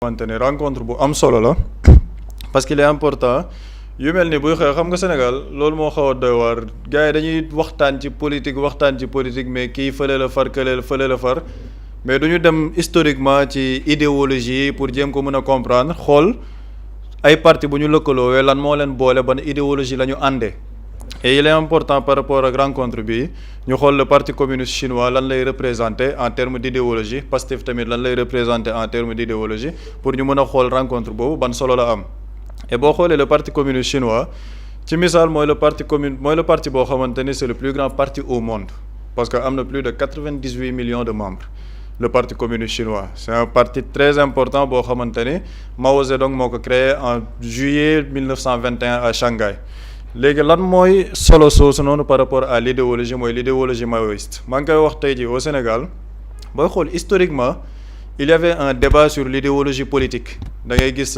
xamante ne rencontre bu am solo la parce qu'il est important yu mel ni buy xew xam nga Sénégal loolu moo xaw a doy waar gars yi dañuy waxtaan ci politique mais kii fële la far kële fële la far mais du ñu dem historiquement ci idéologie pour jéem ko mën a comprendre xool ay parti bu ñu lëkkaloowee lan moo leen boole ban idéologie la ñu àndee. Et il est important par rapport ak rencontre bi ñu xool le parti communiste chinois lan lay représenter en termes d'idéologie Pastef tamit lan lay représenter en termes d'idéologie pour ñu mën a xool rencontre boobu ban solo la am. Et boo xoolee le parti communiste chinois ci misaal mooy le parti boo xamante ni c'est le plus grand parti au monde parce que am na plus de 98 millions de membres. Le parti communiste chinois c'est un parti très important boo xamante ni Mao Zedong moo ko créé en juillet 1921 à Shanghai. léegi lan mooy solo soosu noonu par rapport à l'idéologie mooy l'idéologie maoïste maa ngi koy wax tey jii au Sénégal booy xool historiquement il y avait un débat sur l'idéologie politique da ngay gis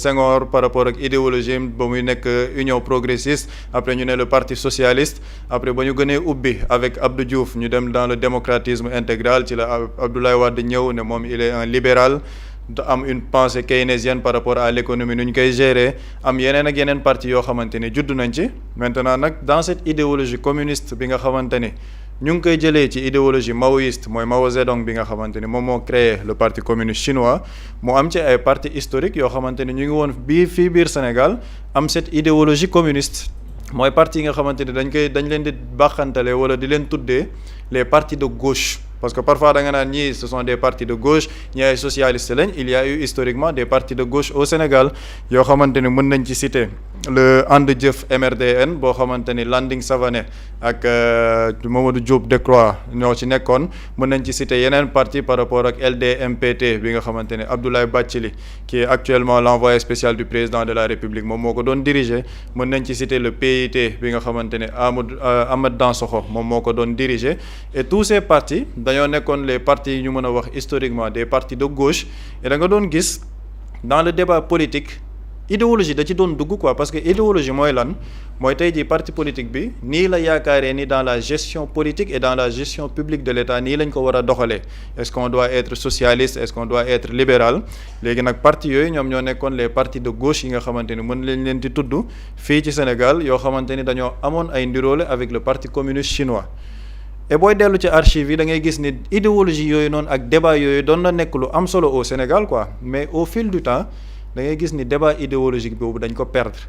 Senghor par rapport ak idéologie ba muy nekk Union progressiste après ñu ne le parti socialiste après ba ñu gënee ubbi avec Abdou Diouf ñu dem dans le démocratisme intégral ci la Abdoulaye Wade ñëw ne moom il est un libéral am une pensée keynésienne par rapport à l'économie nu ñu koy gérer am yeneen ak yeneen parti yoo xamante ni judd nañ ci maintenant nag dans cette idéologie communiste bi nga xamante ni ñu ngi koy jëlee ci idéologie maoïste mooy Mao Zedong bi nga xamante ni moom moo créé le parti communiste chinois mu am ci ay parti historique yoo xamante ni ñu ngi woon fii biir Sénégal am cette idéologie communiste mooy parti yi nga xamante ni dañ leen di baaxantale wala di leen tuddee les partis de gauche parce que parfois da nga naan ñii ce sont des partis de gauche ñii ay socialistes lañ il y a eu historiquement des partis de gauche au Sénégal yoo xamante ni mën nañ ci citer le And Jëf MRDN boo xamante ni Landing Savané ak Mamadou Diop Decroix ñoo ci nekkoon mën nañ ci citer yeneen parti par rapport ak LDMPT bi nga xamante ni Abdoulaye Bathily qui est actuellement l'envoyé spécial du président de la République moom moo ko doon diriger mën nañ ci citer le PIT bi nga xamante ni Amath Dansokho moom moo ko doon diriger et tous ces partis dañoo nekkoon les partis yi ñu mën a wax historiquement des partis de gauche et da nga doon gis dans le débat politique idéologie da ci doon dugg quoi parce que idéologie mooy lan mooy tey jii parti politique bi nii la yaakaaree ni dans la gestion politique et dans la gestion publique de l'État nii lañ ko war a doxalee est-ce qu'on doit être socialiste est-ce qu'on doit être libéral léegi nag parti yooyu ñoom ñoo nekkoon les partis de gauche yi nga xamante ni mën lañ leen di tudd fii ci Sénégal yoo xamante ni dañoo amoon ay ndiroole avec le parti communiste chinois. et booy dellu ci archives yi da ngay gis ni idéologie yooyu noonu ak débat yooyu doon na nekk lu am solo au Sénégal quoi mais au fil du temps da ngay gis ni débat idéologique boobu dañ ko perdre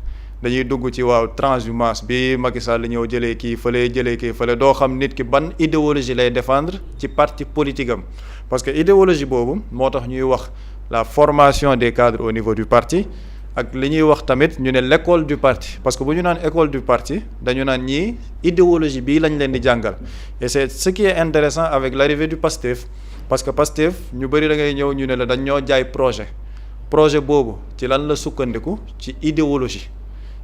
dañuy dugg ci waaw transhumance bi Macky Sall ñëw jëlee kii fële doo xam nit ki ban idéologie lay défendre ci parti politique am parce que idéologie boobu moo tax ñuy wax la formation des cadres au niveau du parti ak li ñuy wax tamit ñu ne l'école du parti parce que bu ñu naan école du parti dañu naan ñii idéologie bii lañ leen di jàngal et c'est ce qui est intéressant avec l'arrivée du PASTEF parce que PASTEF ñu bëri da ngay ñëw ñu ne la dañ ñoo jaay projet boobu ci lan la sukkandiku ci idéologie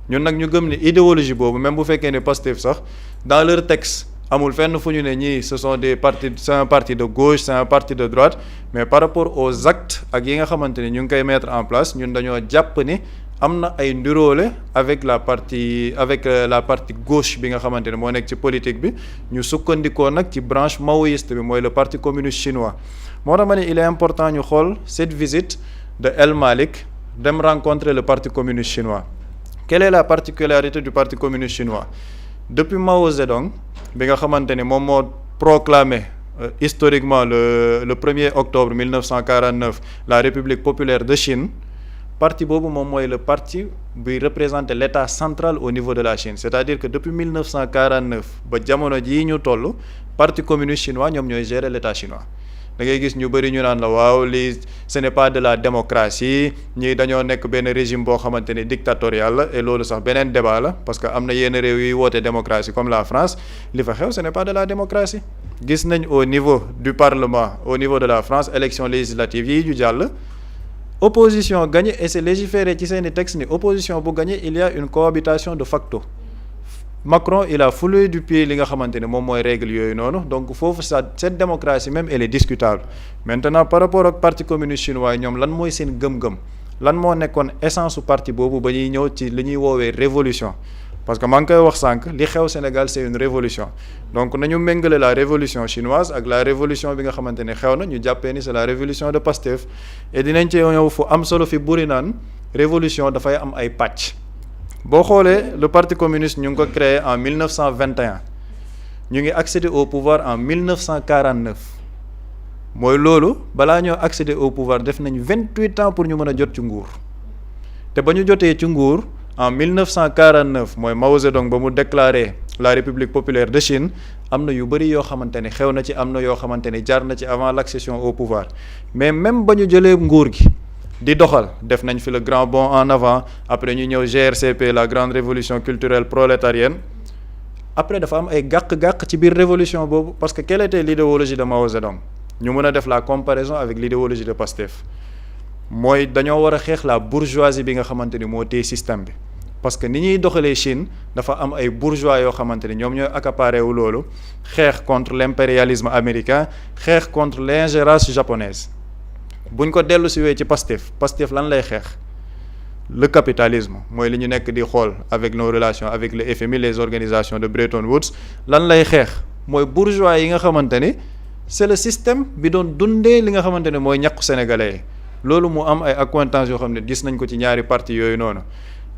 ñun nag ñu gëm ni idéologie boobu même bu fekkee ne Pastef sax dans leur texte amul fenn fu ñu ne ñii ce sont des partis c'est un parti de gauche c'est un parti de droite mais par rapport aux actes ak yi nga xamante ni ñu ngi koy mettre en place ñun dañoo jàpp ni am na ay ndiroole avec la partie gauche bi nga xamante ne moo nekk ci politique bi ñu sukkandikoo nag ci branche maoïste bi mooy le parti communiste chinois moo tax ma ne il est important ñu xool cette visite de El Malick dem rencontrer le parti communiste chinois. Quelle est la particularité du parti communiste chinois? Depuis Mao Zedong bi nga xamante ni moom moo proclamé historiquement le 1er octobre 1949 la République populaire de Chine parti boobu moom mooy le parti buy représenter l'État central au niveau de la Chine c'est-à-dire que depuis 1949 ba jamono jii ñu toll parti communiste chinois ñoom ñooy gérer l'État chinois. da ngay gis ñu bëri ñu naan la waaw lii ce n'est pas de la démocratie ñii dañoo nekk benn régime boo xamante ni dictatorial la et loolu sax beneen débat la parce que am na yenn réew yuy woote démocratie comme la France li fa xew ce n'est pas de la démocratie gis nañ au niveau du Parlement au niveau de la France élection législative yi ñu jàll opposition gagné et c'est légiféré ci seeni texte ni opposition bu gagné il y a une cohabitation de facto Macron il a foulé du pied li nga xamante ne moom mooy règle yooyu noonu donc foofu cette démocratie même elle est discutable maintenant par rapport ak parti communiste chinois ñoom lan mooy seen gëm-gëm lan moo nekkoon essence su parti boobu ba ñuy ñëw ci li ñuy woowee révolution parce que maa ngi koy wax sànq li xew Sénégal c'est une révolution donc nañu méngale la révolution chinoise ak la révolution bi nga xamante ne xew na ñu jàppee ni c'est la révolution de Pastef et dinañ ci ñëw fu am solo fi buri naan révolution dafay am ay pàcc boo xoolee le parti communiste ñu ngi ko créé en 1921 ñu ngi accéder au pouvoir en 1949 mooy loolu balaa ñoo accéder au pouvoir def nañ 28 ans pour ñu mën a jot ci nguur te ba ñu jotee ci nguur en 1949 mooy Mao Zedong ba mu déclaré la République populaire de Chine am na yu bëri yoo xamante ne xew na ci am na yoo xamante ne jaar na ci avant l'accession au pouvoir mais même ba ñu jëlee nguur gi di doxal def nañ fi le grand bond en avant après ñu ñëw GRCP la grande révolution culturelle prolétarienne après dafa am ay gàq-gàq ci biir révolution boobu parce que quelle était l'idéologie de Mao Zedong ñu mën a def la comparaison avec l'idéologie de Pastef mooy dañoo war a xeex la bourgeoisie bi nga xamante ni moo téye système bi parce que ni ñuy doxalee Chine dafa am ay bourgeois yoo xamante ni ñoom ñooy accaparé wu loolu xeex contre l'impérialisme américain xeex contre l'ingérence japonaise buñ ko dellu si wee ci Pastef lan lay xeex le capitalisme mooy li ñu nekk di xool avec nos relations avec le FMI les organisations de Bretton Woods lan lay xeex mooy bourgeois yi nga xamante ni c'est le système bi doon dundee li nga xamante ne mooy ñàkku sénégalais yi loolu mu am ay accointances yoo xam ne gis nañ ko ci ñaari parti yooyu noonu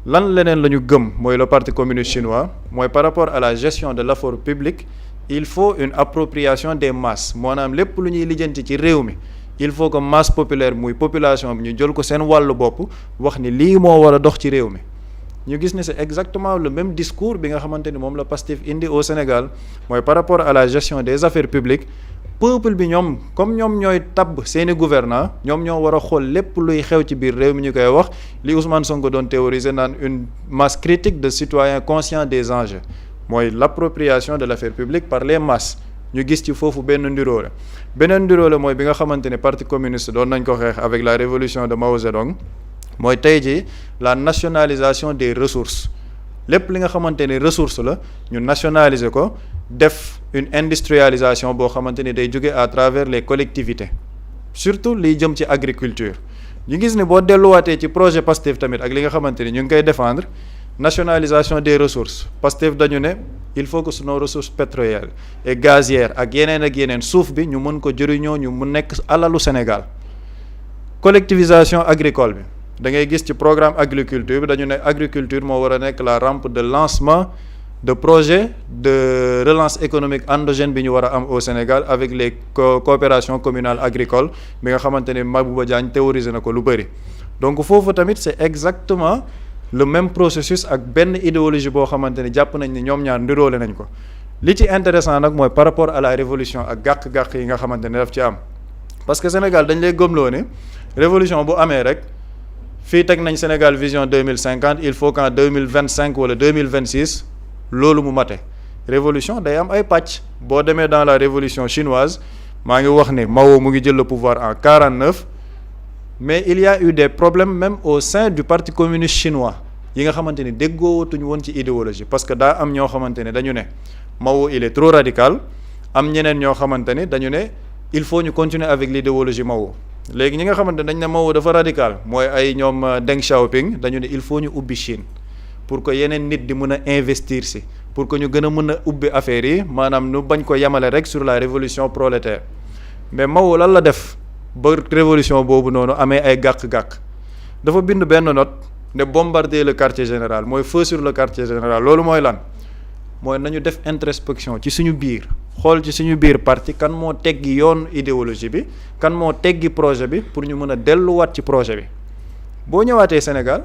lan leneen la ñu gëm mooy le parti communiste chinois mooy par rapport à la gestion de l'affort public il faut une appropriation des masses maanaam lépp lu ñuy lijjanti ci réew mi il faut que masse populaire muy population bi ñu jël ko seen wàllu bopp wax ni lii moo war a dox ci réew mi ñu gis ne c'est exactement le même discours bi nga xamante ni moom la Pastef indi au Sénégal mooy par rapport à la gestion des affaires publiques peuple bi ñoom comme ñoom ñooy tabb seeni gouvernants ñoom ñoo war a xool lépp luy xew ci biir réew mi ñu koy wax li Ousmane Sonko doon théoriser naan une masse critique de citoyens conscients des enjeux mooy l'appropriation de l'affaire publique par les masses ñu gis ci foofu benn ndiroole beneen ndiroole mooy bi nga xamante ne parti communiste doon nañ ko xeex avec la révolution de Mao Zedong mooy tey jii la nationalisation des ressources lépp li nga xamante ne ressource la ñu nationaliser ko def une industrialisation boo xamante ni day jóge à travers les collectivités surtout liy jëm ci agriculture ñu gis ne boo delluwaatee ci projet Pastef tamit ak li nga xamante ni ñu ngi koy défendre nationalisation des ressources Pastef dañu ne il faut que nos ressources pétrolières et gazières ak yeneen suuf bi ñu mën ko jëriñoo ñu mu nekk alalu Sénégal collectivisation agricole bi da ngay gis ci programme agriculture bi dañu ne agriculture moo war a nekk la rampe de lancement de projet de relance économique endogène bi ñu war a am au Sénégal avec les coopérations communales agricoles bi nga xamante ne Mabouba Diagne théorisé na ko lu bëri donc foofu tamit c'est exactement le même processus ak benn idéologie boo xamante ni jàpp nañ ni ñoom ñaar ndiroole nañ ko li ci intéressant nag mooy par rapport à la révolution ak gàq-gàq yi nga xamante ne daf ci am parce que Sénégal dañ lay gëmloo ne révolution bu amee rek fii teg nañ Sénégal vision 2050 il faut qu'en 2025 wala 2026 loolu mu mate révolution day am ay pàcc boo demee dans la révolution chinoise maa ngi wax ne Mao mu ngi jël le pouvoir en 49 mais il y a eu des problèmes même au sein du parti communiste chinois yi nga xamante ni déggoowatuñu woon ci idéologie parce que daa am ñoo xamante ne dañu ne Mao il est trop radical am ñeneen ñoo xamante ni dañu ne il faut ñu continuer avec l'idéologie Mao léegi ñi nga xamante ne dañ ne Mao dafa radical mooy ay ñoom Deng Xiaoping dañu ne il faut ñu ubbi Chine pour que yeneen nit di mën a investir si pour que ñu gën a mën a ubbi affaires yi maanaam nu bañ ko yemale rek sur la révolution prolétaire mais Mao lan la def ba révolution boobu noonu amee ay gàq-gàq dafa bind benn note ne bombarder le quartier général mooy feu sur le quartier général loolu mooy lan mooy nañu def introspection ci suñu biir xool ci suñu biir parti kan moo teggi yoon idéologie bi kan moo teggi projet bi pour ñu mën a delluwaat ci projet bi boo ñëwaatee Sénégal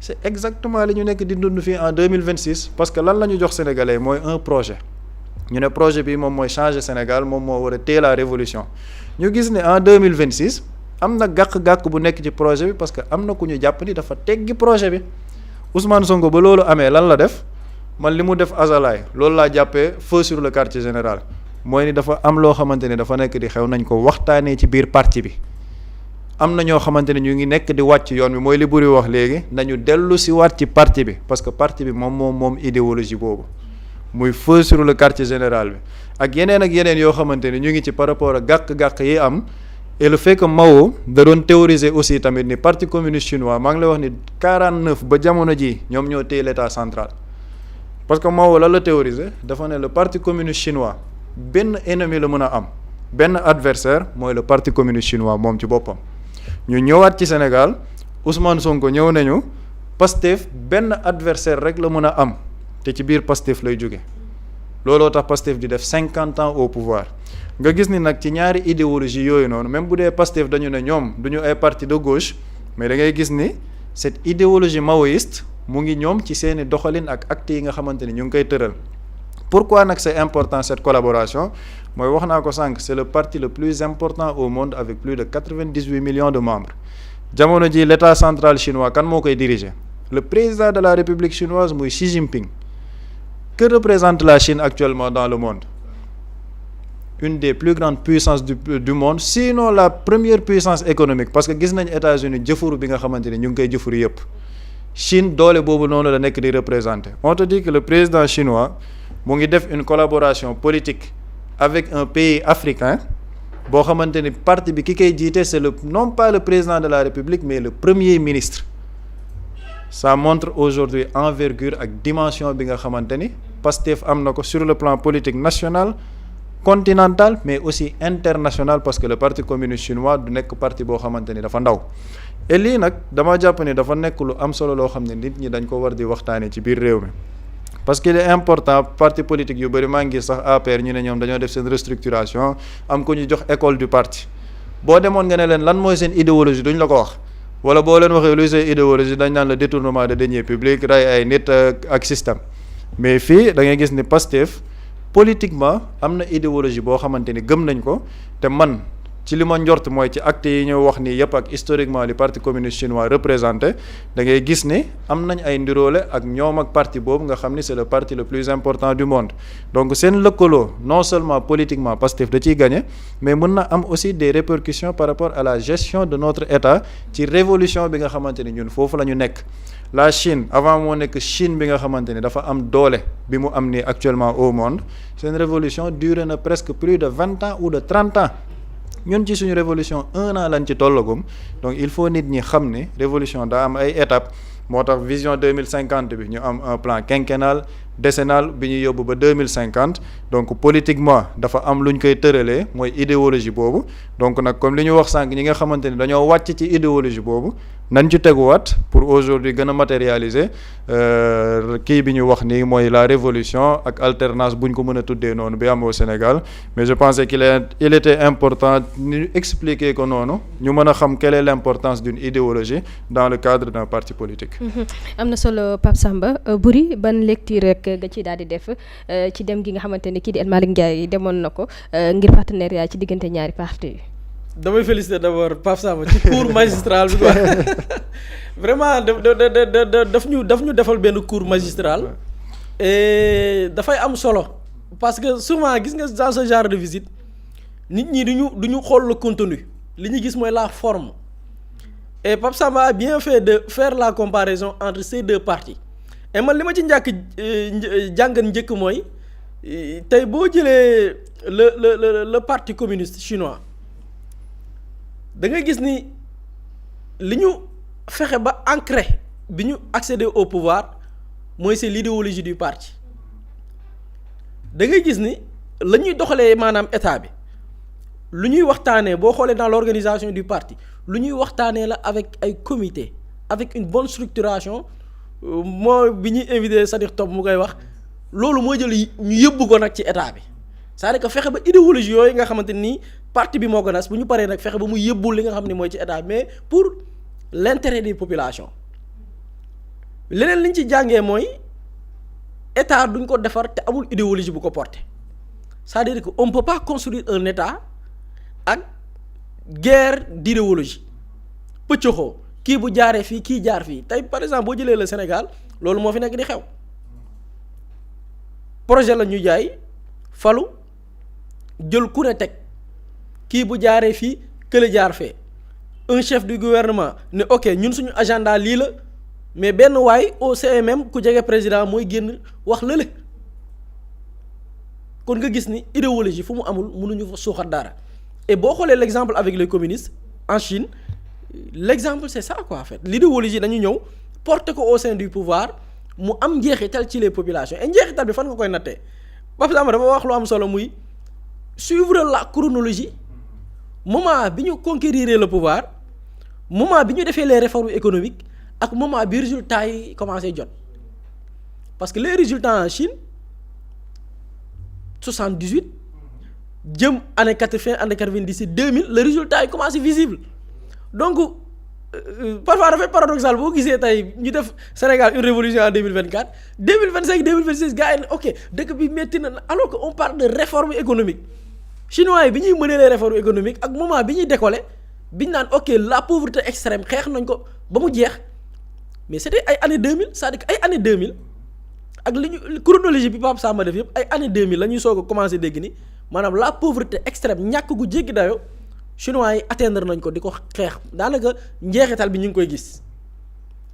c'est exactement li ñu nekk di dund fii en 2026 parce que lan la ñu jox sénégalais mooy un projet ñu ne projet bi moom mooy changer Sénégal moom moo war a téye la révolution ñu gis ne en 2026 am na gàq-gàq bu nekk ci projet bi parce que am na ku ñu jàpp ni dafa teggi projet bi Ousmane Sonko ba loolu amee lan la def man li mu def azalaay loolu laa jàppee feu sur le quartier général mooy ni dafa am loo xamante ni dafa nekk di xew nañ ko waxtaanee ci biir parti bi am na ñoo xamante ne ñu ngi nekk di wàcc yoon bi mooy li buri wax léegi nañu dellu si waat ci parti bi parce que parti bi moom idéologie boobu muy feu sur le quartier général bi ak yeneen yoo xamante ni ñu ngi ci par rapport ak gàq-gàq yi am et le fait que Mao da doon théoriser aussi tamit ni parti communiste chinois maa ngi lay wax ni 49 ba jamono ji ñoom ñoo téye l'état central parce que Mao la théoriser dafa ne le parti communiste chinois benn ennemi la mën a am benn adversaire mooy le parti communiste chinois moom ci boppam. ñu ñëwaat ci Sénégal Ousmane Sonko ñëw nañu Pastef benn adversaire rek la mën a am te ci biir Pastef lay jóge looloo tax Pastef di def 50 ans au pouvoir nga gis ni nag ci ñaari idéologie yooyu noonu même bu dee Pastef dañu ne ñoom duñu ay parti de gauche mais da ngay gis ni cette idéologie maoïste mu ngi ñoom ci seeni doxalin ak actes yi nga xamante ni ñu ngi koy tëral. Pourquoi nag c'est important cette collaboration mooy wax naa ko sànq c'est le parti le plus important au monde avec plus de 98 millions de membres jamono ji l'état central chinois kan moo koy diriger le président de la République chinoise muy Xi Jinping. Que représente la Chine actuellement dans le monde? Une des plus grandes puissances du monde, sinon la première puissance économique, parce que gis nañ États-Unis jëfuru bi nga xamante ni ñu ngi koy jëfuru yëpp Chine doole boobu noonu la nekk di représenter. On te dit que le président chinois mu ngi def une collaboration politique avec un pays africain boo xamante ni parti bi ki koy jiite c'est non pas le président de la République mais le premier ministre. Ça montre aujourd'hui envergure ak dimension bi nga xamante ni Pastef am na ko sur le plan politique national continental mais aussi international parce que le parti communiste chinois du nekk parti boo xamante ni dafa ndaw et lii nag dama jàpp ni dafa nekk lu am solo loo xam ne nit ñi dañ ko war di waxtaanee ci biir réew mi parce que il est important parti politique yu bëri maa ngi sax APR ñu ne ñoom dañoo def seen restructuration am ko ñu jox école du parti boo demoon nga ne leen lan mooy seen idéologie duñ la ko wax. wala boo leen waxee luy say idéologie dañ naan la détournement de deniers publics rey ay nit ak système mais fii da ngay gis ni Pastef politiquement am na idéologie boo xamante ni gëm nañ ko te man ci li ma njort mooy ci actes yi ñu wax nii yëpp ak historiquement li parti communiste chinois représenté da ngay gis ni am nañ ay ndiroole ak ñoom ak parti boobu nga xam ni c'est le parti le plus important du monde donc seen lëkkaloo non seulement politiquement Pastef da ciy gagné mais mën na am aussi des répercussions par rapport à la gestion de notre État ci révolution bi nga xamante ni ñun foofu la ñu nekk la Chine avant moo nekk Chine bi nga xamante ni dafa am doole bi mu am ni actuellement au monde seen révolution duré na presque plus de 20 ans ou de 30 ans ñun ci suñu révolution 1 an lañ ci tollagum donc il faut nit ñi xam ni révolution daa am ay étapes moo tax vision 2050 bi ñu am un plan quinquennal décennal bi ñu yóbbu ba 2050 donc politiquement dafa am lu ñu koy tëralee mooy idéologie boobu donc nag comme li ñu wax sànq ñi nga xamante ni dañoo wàcc ci idéologie boobu nañ ci teguwaat pour aujourd'hui gën a matérialiser kii bi ñu wax ni mooy la révolution ak alternance bu ñu ko mën a tuddee noonu bi am au Sénégal mais je pensais il était important ñu expliquer ko noonu ñu mën a xam quelle est l'importance d'une idéologie dans le cadre d'un parti politique. am na solo Pape Samba Boury ban lecture rek nga ci daal di def ci dem gi nga xamante ni kii di El Malick Ndiaye demoon na ko ngir partenariat ci diggante ñaari parti yi. damay féliciter d'abord Pape Samba ci cours magistral bi quoi vraiment daf ñu defal benn cours magistral et dafay am solo parce que souvent gis nga dans ce genre de visite nit ñi duñu xool le contenu li ñu gis mooy la forme et Pape Samba a bien fait de faire la comparaison entre ces deux partis et man li ma ci jàngat njëkk mooy tey boo jëlee le parti communiste chinois da nga gis ni li ñu fexe ba ancré bi ñu accéder au pouvoir mooy c'est l'idéologie du parti da ngay gis ni la ñuy doxalee maanaam état bi lu ñuy waxtaanee boo xoolee dans l'organisation du parti lu ñuy waxtaanee la avec ay comité avec une bonne structuration moo bi ñuy invité Sadikh Top mu koy wax loolu moo jël ñu yóbbu ko nag ci état bi c'est-à-dire que fexe ba idéologie yooyu nga xamante ni parti bi moo ko nas bu ñu paree nag fexe ba mu yóbbul li nga xam ne mooy ci état bi mais pour l'intérêt des populations leneen li ñu ci jàngee mooy état duñ ko defar te amul idéologie bu ko porter c'est-à-dire que on peut pas construire un état ak guerre d'idéologie pëccoxoo kii bu jaaree fii kii jaar fii tey par exemple boo jëlee le Sénégal loolu moo fi nekk di xew projet la ñu jaay falu jël ku ne teg kii bu jaaree fii kële jaar fee un chef du gouvernement ne ok ñun suñu agenda lii la mais benn waay au CMM ku jege président mooy génn wax lële kon nga gis ni idéologie fu mu amul mënuñu fa suuxat dara et boo xoolee l'exemple avec les communistes en Chine l'exemple c'est ça quoi en fait l'idéologie dañu ñëw porter ko au sein du pouvoir mu am njeexital ci les populations et njeexital bi fan nga koy nattee Pape Samba dafa wax lu am solo muy suivre la chronologie moment bi ñu conquérir le pouvoir moment bi ñu defee les réformes économiques ak moment bi résultats yi commencé jot parce que les résultats en Chine 78 jëm année 80 année 90 2000 le résultat yi commencé visible donc parfois dafay paradoxal boo gisee tey ñu def Sénégal une révolution en 2024 2025 2026 gars yi ne ok dëkk bi métti na alors que on parle de réforme économique chinois yi bi ñuy mënee les réformes économiques ak moment bi ñuy décoller bi ñu naan ok la pauvreté extrême xeex nañ ko ba mu jeex mais c'était ay année 2000 c'est-à-dire que ay année 2000 ak li ñu chronologie bi Pape Samba def yëpp ay année 2000 la ñuy soog a commencé dégg ni maanaam la pauvreté extrême ñàkk gu jéggi dayo chinois yi atteindre nañ ko di ko xeex daanaka njeexital bi ñu ngi koy gis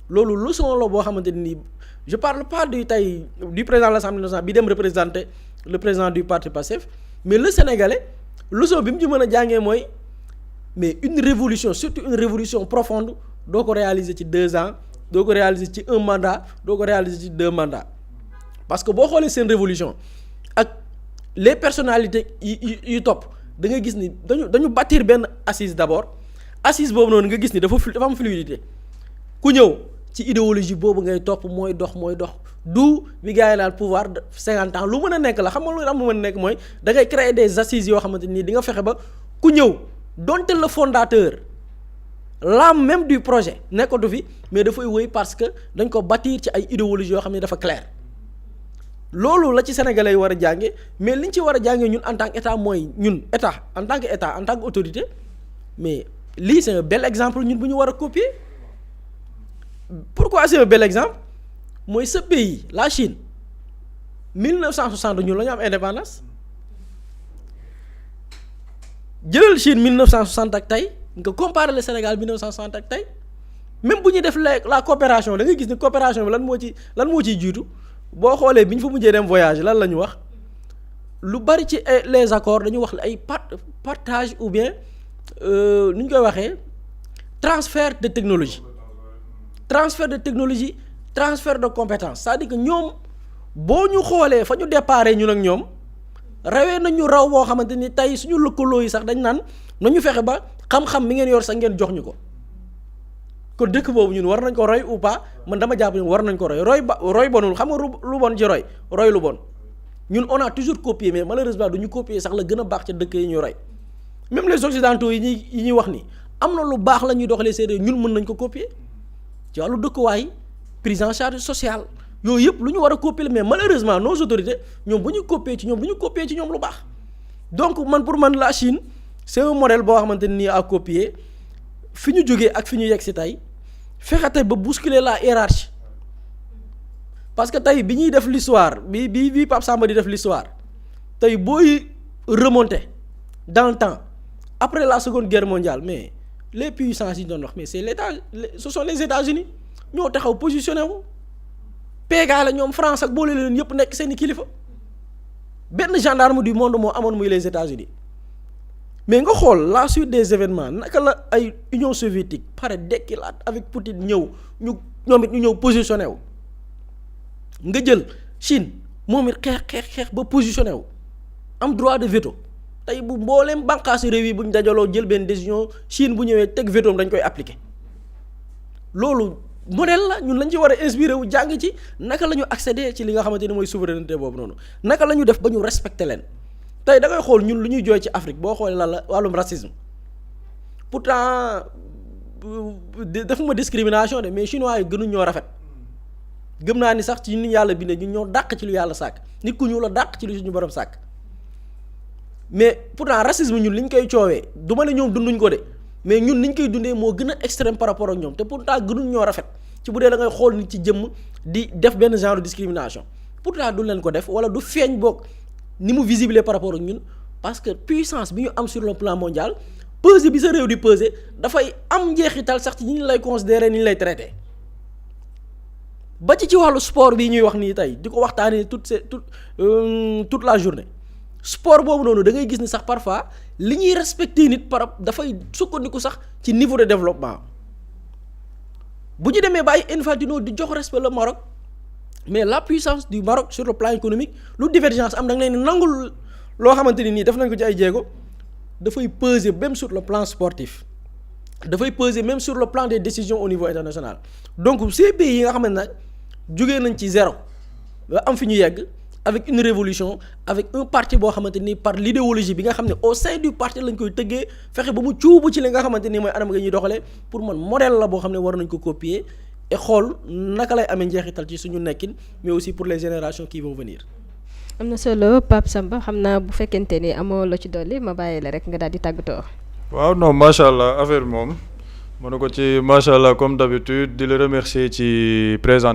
loolu leçon la boo xamante ni je parle pas du tey du président de l'Assemblée nationale bi dem représenter le président du parti Pastef mais le sénégalais leçon bi mu ci mën a jàngee mooy mais une révolution surtout une révolution profonde doo ko réaliser ci 2 ans doo ko réaliser ci 1 mandat doo ko réaliser ci 2 mandats parce que boo xoolee seen révolution ak les personnalités yu topp da nga gis ni dañu bâtir benn assise d'abord assise boobu noonu nga gis ni dafa am fluidité ku ñëw ci idéologie boobu ngay topp mooy dox du bi gars yi naan pouvoir de 50 ans lu mën a nekk la xam nga lu am lu mën a nekk mooy da ngay créer des assises yoo xamante ni di nga fexe ba ku ñëw donte le fondateur l'âme même du projet nekkatu fi mais dafay wéy parce que dañ ko bâtir ci ay idéologie yoo xam ne dafa clair loolu la ci sénégalais yi war a jànge mais liñ ci war a jànge ñun en tant que état mooy ñun état en tant que autorité mais lii c'est un bel exemple ñun bu ñu war a copier pourquoi c'est un bel exemple mooy ce pays la Chine 1960 ñun la ñu am indépendance jëlal Chine 1960 ak tey nga comparer le Sénégal 1960 ak tey même bu ñuy def la coopération da ngay gis ni coopération bi lan moo ciy jiitu boo xoolee bi ñu fa mujjee dem voyage lan la ñu wax lu bari ci les accords dañu wax ay partage ou bien nu ñu koy waxee transfert de technologie transfert de compétence c'est-à-dire que ñoom boo ñu xoolee fa ñu déparé ñun ak ñoom rawee nañu raw boo xamante ni tey suñu lëkkaloo yi sax dañ naan nañu fexe ba xam-xam mi ngeen yor sax ngeen jox ñu ko kon dëkk boobu ñun war nañ ko roy ou pas man dama jàpp ni war nañ ko roy bonul xam nga lu bon ci roy lu bon ñun on a toujours copié mais malheureusement du ñu copier sax la gën a baax ca dëkk yi ñu roy même les occidentaux yi ñuy wax ni am na lu baax la ñuy doxalee seen réew ñun mën nañ ko copier ci wàllu dëkkuwaay prise en charge sociale yooyu yëpp lu ñu war a copier mais malheureusement nos autorités ñoom bu ñu copier ci ñoom du ñu copier ci ñoom lu baax donc pour man la Chine c'est un modèle boo xamante ni à copier fi ñu jógee ak fi ñu yegg si tey fexe tey ba bousculer la hiérarchie parce que tey bi ñuy def l'histoire bi Pape Samba di def l'histoire tey booy remonter dans le temps après la seconde guerre mondiale mais les puissances yi doon wax mais ce sont les États-Unis ñoo taxaw positionné wu péga la ñoom France ak boole leen yëpp nekk seeni kilifa benn gendarme du monde moo amoon muy les États-Unis mais nga xool la suite des événements naka la ay Union soviétique pare dekkilaat avec Poutine ñëw ñoom it ñu ñëw positionné wu nga jël Chine moom it xeex ba positionné wu am droit de veto tey bu mbooleem bànqaasi réew yi bu ñu dajaloo jël benn décision Chine bu ñëwee teg veto dañ koy appliquer loolu modèle la ñun lañ ci war a inspiré wu jàng ci naka la ñu accéder ci li nga xamante ni mooy souveraineté boobu noonu naka la ñu def ba ñu respecter leen tey da ngay xool ñun lu ñuy jooy ci Afrique boo xoolee lan la wàllum racisme pourtant defuma discrimination de mais chinois yi gënuñ ñoo rafet gëm naa ni sax ci ni yàlla bindee ñun ñoo dàq ci lu yàlla sàkk nit ku ñu la dàq ci lu suñu borom sàkk mais pourtant racisme ñun liñ koy coowee du ma ne ñoom dunduñ ko de mais ñun niñ koy dundee moo gën a extrême par rapport ak ñoom te pourtant gënuñ ñoo rafet ci bu dee da ngay xool nit ci jëmm di def benn genre de discrimination pourtant du leen ko def wala du feeñ boog ni mu visible par rapport ak ñun parce que puissance bi ñu am sur le plan mondial peser bi sa réew di peser dafay am njeexital sax ci ñi ñu lay considérer ni ñu lay traiter ba ci wàllu sport bii ñuy wax nii tey di ko waxtaanee toute la journée sport boobu noonu da ngay gis ni sax parfois li ñuy respecter nit dafay sukkandiku sax ci niveau de développement bu ñu demee ba ay Infantino di jox respect le Maroc mais la puissance du Maroc sur le plan économique lu divergence am da nga leen nangul loo xamante ni nii def nañ ko ci ay jéego dafay peser même sur le plan sportif dafay peser même sur le plan des décisions au niveau international donc ces pays yi nga xamante ne jugee nañ ci zéro ba am fi ñu yegg avec une révolution avec un parti boo xamante ni par l'idéologie bi nga xam ne au sein du parti lañ koy tëggee fexe ba mu cuubu ci li nga xamante ni mooy anam nga ñuy doxalee pour man modèle la boo xam ne war nañ ko copier et xool naka lay amee njeexital ci suñu nekkin mais aussi pour les générations qui vont venir. am na solo Pape Samba xam naa bu fekkente ni amoo la ci dolli ma bàyyi la rek nga daal di tàggatoo. waaw non macha allah affaire bi moom mënu ko ci macha allah comme d'habitude di la remercier ci présent